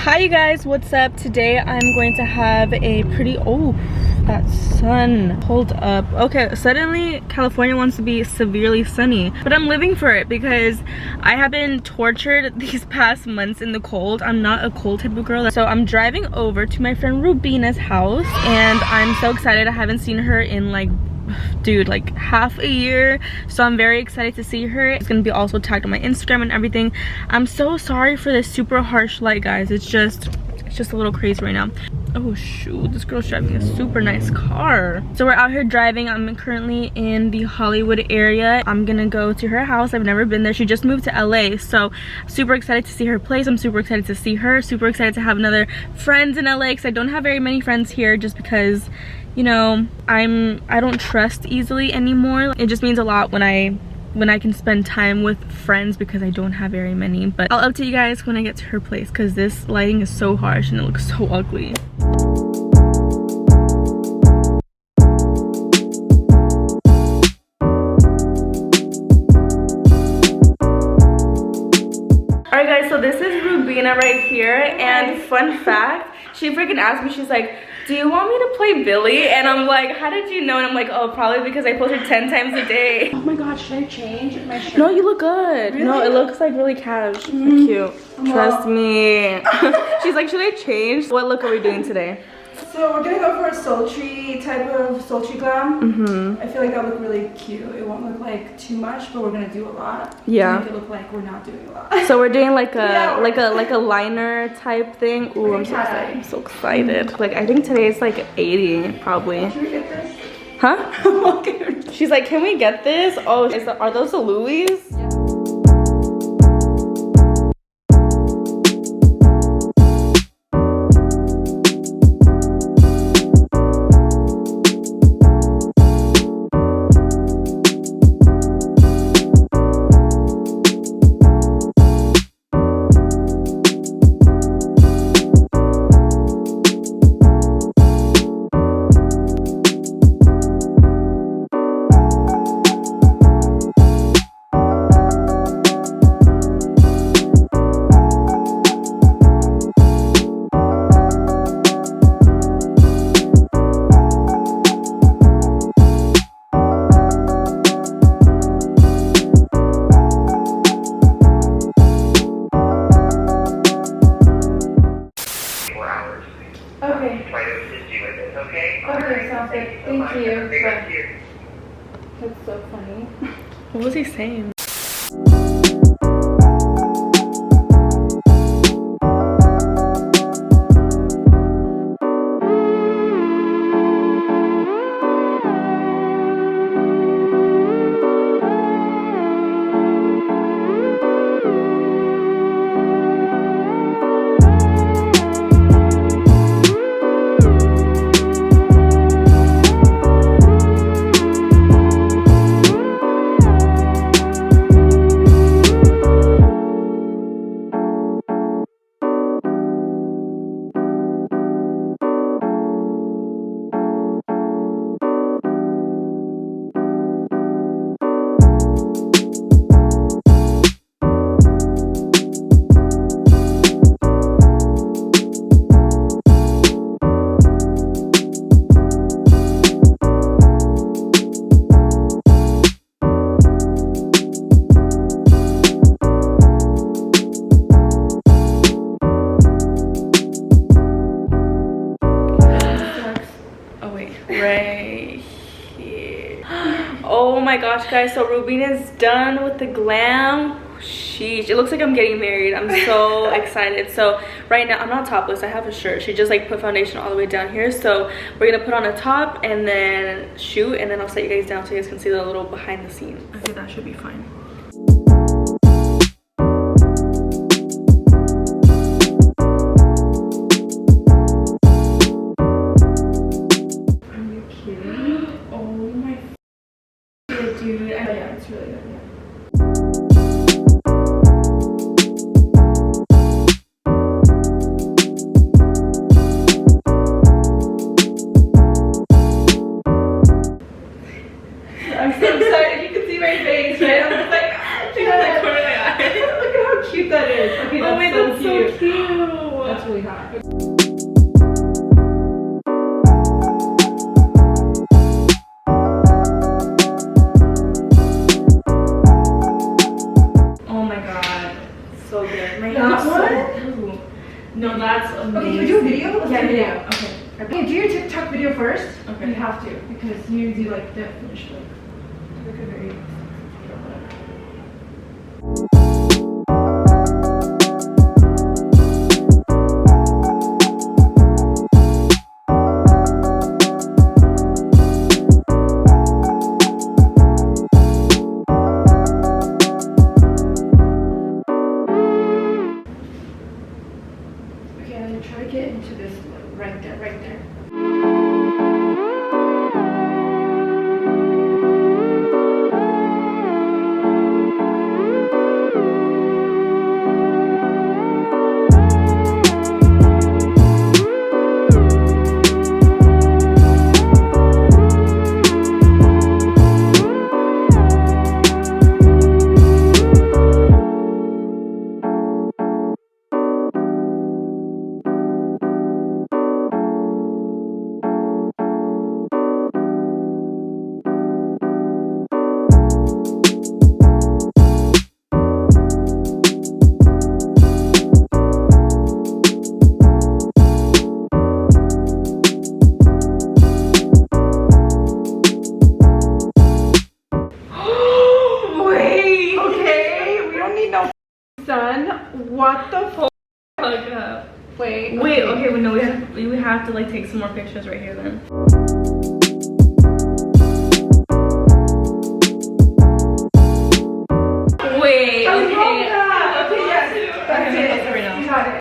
Hi you guys, what's up? Today I'm going to have a pretty, oh, that sun, hold up. Okay, suddenly California wants to be severely sunny, but I'm living for it because I have been tortured these past months in the cold. I'm not a cold type of girl, so I'm driving over to my friend Rubina's house and I'm so excited. I haven't seen her in like, dude, like half a year, so I'm very excited to see her. It's gonna be also tagged on my Instagram and everything. I'm so sorry for this super harsh light, guys. It's just a little crazy right now. Oh shoot, this girl's driving a super nice car. So we're out here driving. I'm currently in the Hollywood area. I'm gonna go to her house. I've never been there. She just moved to LA, so super excited to see her place. I'm super excited to see her, super excited to have another friends in LA because I don't have very many friends here just because, you know, I don't trust easily anymore. It just means a lot when I can spend time with friends because I don't have very many. But I'll update you guys when I get to her place because this lighting is so harsh and it looks so ugly. Alright guys, so this is Rubina right here, and fun fact, she freaking asked me, she's like, do you want me to play Billy? And I'm like, how did you know? And I'm like, oh, probably because I post her 10 times a day. Oh my god, should I change my shirt? No, you look good. Really? No, it looks like really casual. Cute. Trust me. She's like, should I change? What look are we doing today? So we're gonna go for a sultry type of sultry glam. I feel like that would look really cute. It won't look like too much, but we're gonna do a lot. Yeah. To make it look like we're not doing a lot. So we're doing like a like a liner type thing. Ooh, I'm so excited. I'm so excited. Like I think today is like 80 probably. Should we get this? Huh? She's like, can we get this? Oh, are those the Louis? Yeah. Okay, sounds good. Thank you. That's so funny. What was he saying? Right here. Oh my gosh guys, so Rubina's done with the glam. Sheesh, it looks like I'm getting married. I'm so excited. So right now I'm not topless, I have a shirt. She just like put foundation all the way down here, so we're gonna put on a top and then shoot, and then I'll set you guys down so you guys can see the little behind the scenes. Okay, that should be fine. Dude, yeah, it's really good. Yeah. I'm so excited. You can see my face, right? really hot. Oh my god, so good. My That hair's so blue. No, that's amazing. Okay, can we do a video? Let's Yeah, do a video. Okay. Okay, do your TikTok video first. Okay. You have to, because you do like the finished look. Look a very. Okay, I'm gonna try to get into this look right there, right there. Son, what the fuck? Wait. Wait, okay, but no, we have to like take some more pictures right here then. Wait, I okay. love that. Okay, yes. That's Okay, it. that's right now. You got it.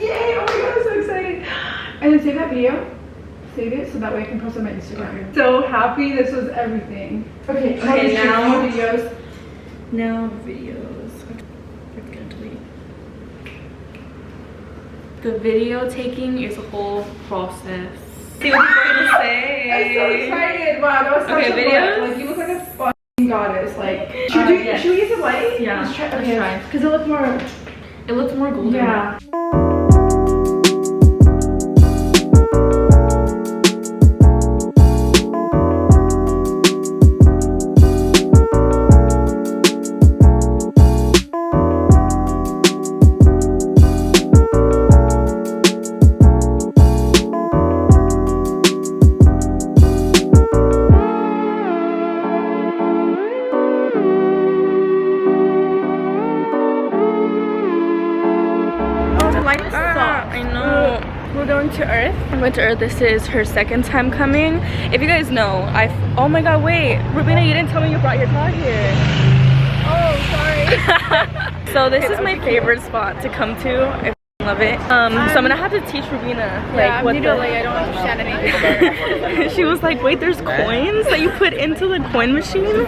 Yay! Oh my god, I'm so excited. And then save that video. Save it so that way I can post it on my Instagram. Okay. So happy, this was everything. Okay, Okay, now- more videos. Now videos. It's gonna delete. The video taking is a whole process. See what you're going to say. I'm so excited. Wow, that was such Okay, a videos? look. Like, you look like a fucking goddess. Like, should we use a light? Yeah, Let's try. let's Okay, try. because it looks more. It looks more golden. Yeah. I know. We're going to Earth. I went to Earth. This is her second time coming. If you guys know, oh my god, wait. Rubina, you didn't tell me you brought your dog here. Oh, sorry. So this is my favorite spot to come to. I love it. So I'm gonna have to teach Rubina like what the... I don't understand anything. She was like, wait, there's coins that you put into the coin machine?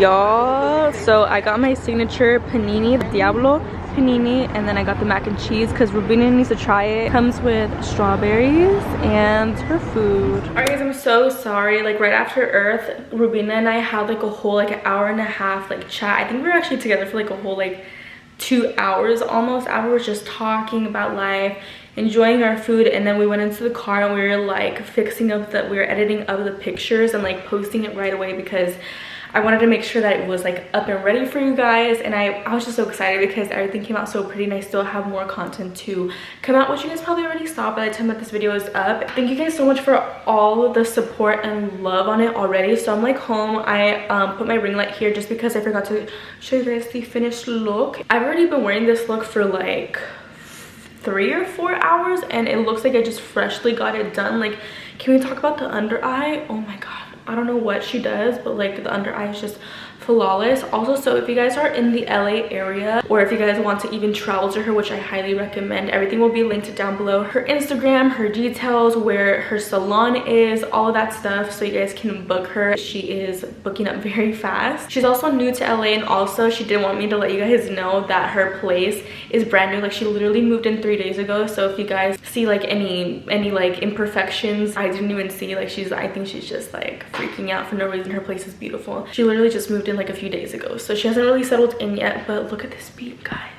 Y'all, so I got my signature panini, Diablo panini, and then I got the mac and cheese because Rubina needs to try it. Comes with strawberries and her food. Alright guys, I'm so sorry. Like right after Earth, Rubina and I had like a whole like an hour and a half like chat. I think we were actually together for like a whole like 2 hours almost. Afterwards, just talking about life, enjoying our food, and then we went into the car and we were like fixing up we were editing up the pictures and like posting it right away because I wanted to make sure that it was like up and ready for you guys. And I was just so excited because everything came out so pretty and I still have more content to come out, which you guys probably already saw by the time that this video is up. Thank you guys so much for all of the support and love on it already. So I'm like home. I put my ring light here just because I forgot to show you guys the finished look. I've already been wearing this look for like 3 or 4 hours and it looks like I just freshly got it done. Like, can we talk about the under eye? Oh my god, I don't know what she does, but like the under eye is just flawless. Also, so if you guys are in the LA area or if you guys want to even travel to her, which I highly recommend, everything will be linked down below. Her Instagram, her details, where her salon is, all of that stuff, so you guys can book her. She is booking up very fast. She's also new to LA, and also she didn't want me to let you guys know that her place is brand new. Like, she literally moved in 3 days ago, so if you guys see like any like imperfections, I didn't even see. Like, I think she's just like freaking out for no reason. Her place is beautiful. She literally just moved moved in like a few days ago, so she hasn't really settled in yet. But look at this beat, guys.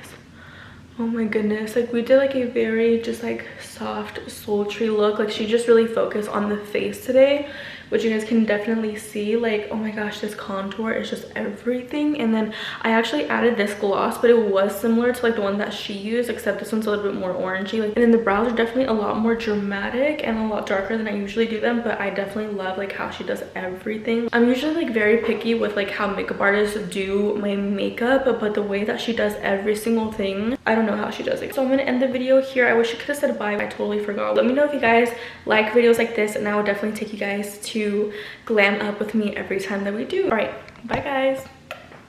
Oh my goodness, like we did like a very just like soft sultry look. Like she just really focused on the face today, which you guys can definitely see. Like, oh my gosh, this contour is just everything. And then I actually added this gloss, but it was similar to like the one that she used, except this one's a little bit more orangey. Like, and then the brows are definitely a lot more dramatic and a lot darker than I usually do them, but I definitely love like how she does everything. I'm usually like very picky with like how makeup artists do my makeup, but the way that she does every single thing, I don't know how she does it. So I'm gonna end the video here. I wish I could have said bye, I totally forgot. Let me know if you guys like videos like this, and I will definitely take you guys to glam up with me every time that we do. All right, bye guys.